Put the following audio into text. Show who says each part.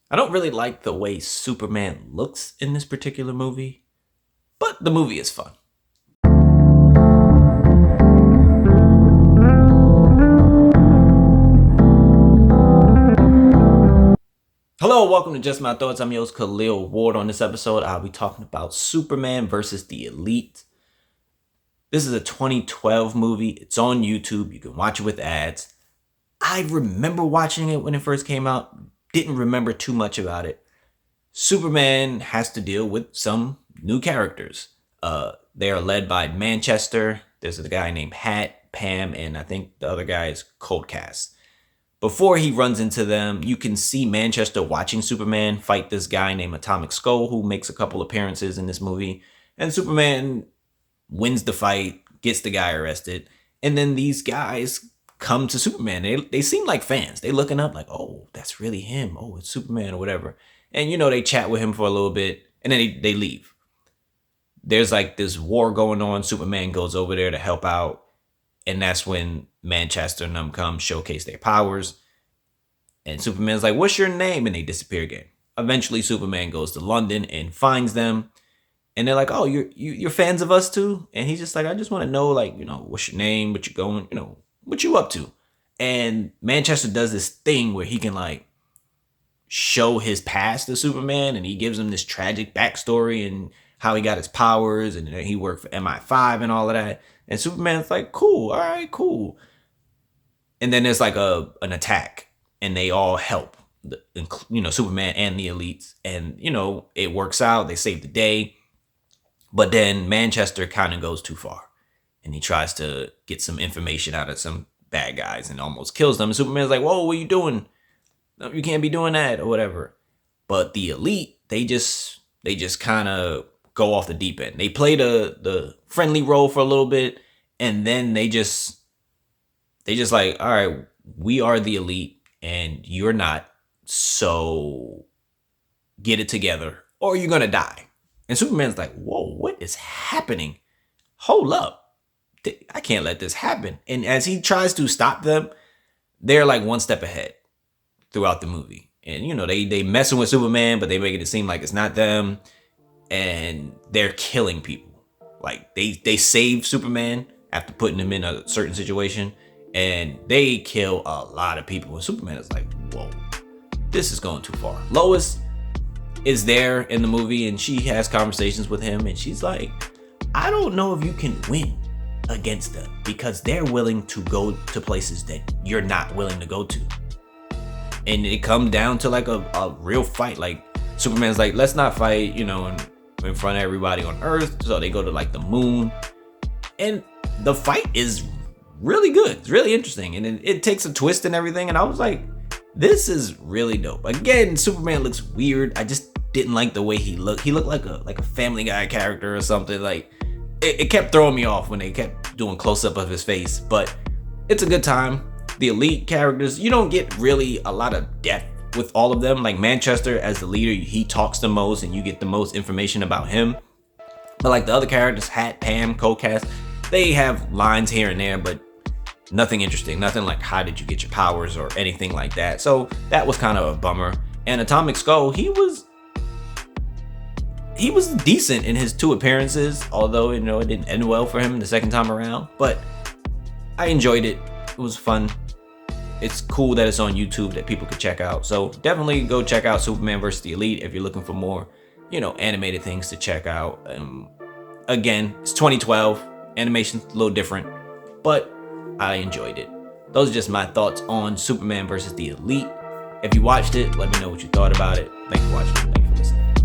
Speaker 1: I don't really like the way Superman looks in this particular movie, but the movie is fun. Hello, welcome to Just My Thoughts. I'm your host Khaleel Ward. On this episode, I'll be talking about Superman versus the Elite. This is a 2012 movie. It's on YouTube. You can watch it with ads. I remember watching it when it first came out. Didn't remember too much about it. Superman has to deal with some new characters. They are led by Manchester. There's a guy named Hat, Pam, and I think the other guy is Coldcast. Before he runs into them, you can see Manchester watching Superman fight this guy named Atomic Skull, who makes a couple appearances in this movie. And Superman wins the fight, gets the guy arrested. And then these guys come to Superman. They seem like fans. They looking up like, oh, that's really him. Oh, it's Superman or whatever. And, they chat with him for a little bit and then they leave. There's like this war going on. Superman goes over there to help out. And that's when Manchester and them come showcase their powers. And Superman's like, what's your name? And they disappear again. Eventually, Superman goes to London and finds them. And they're like, oh, you're fans of us too? And he's just like, I just want to know, what's your name? What you going, what you up to? And Manchester does this thing where he can show his past to Superman. And he gives him this tragic backstory and how he got his powers. And he worked for MI5 and all of that. And Superman's like, cool, all right, cool. And then there's an attack, and they all help, Superman and the elites. And, it works out. They save the day. But then Manchester kind of goes too far. And he tries to get some information out of some bad guys and almost kills them. And Superman's like, whoa, what are you doing? No, you can't be doing that or whatever. But the elite, they just kind of go off the deep end. They play the friendly role for a little bit, and then they just like, all right, we are the elite and you're not, so get it together or you're gonna die. And Superman's like, whoa, what is happening? Hold up, I can't let this happen. And as he tries to stop them, they're like one step ahead throughout the movie. And they messing with Superman, but they making it seem like it's not them. And they're killing people. Like they save Superman after putting him in a certain situation, and they kill a lot of people. And Superman is like, whoa, this is going too far. Lois is there in the movie, and she has conversations with him, and she's like, I don't know if you can win against them because they're willing to go to places that you're not willing to go to. And it comes down to a real fight. Like Superman's like, let's not fight, in front of everybody on Earth. So they go to the moon, and the fight is really good. It's really interesting, and it takes a twist and everything. And I was like, this is really dope. Again, Superman looks weird. I just didn't like the way he looked. He looked like a Family Guy character or something. It kept throwing me off when they kept doing close up of his face. But it's a good time. The elite characters, you don't get really a lot of depth with all of them. Like Manchester as the leader, he talks the most and you get the most information about him. But the other characters, Hat, Pam, Coldcast, they have lines here and there, but nothing interesting. Nothing like how did you get your powers or anything like that. So that was kind of a bummer. And Atomic Skull, he was decent in his 2 appearances, although it didn't end well for him the second time around. But I enjoyed it. It was fun. It's cool that it's on YouTube that people could check out. So definitely go check out Superman vs. the Elite if you're looking for more, animated things to check out. Again, it's 2012. Animation's a little different, but I enjoyed it. Those are just my thoughts on Superman vs. the Elite. If you watched it, let me know what you thought about it. Thanks for watching. Thank you for listening.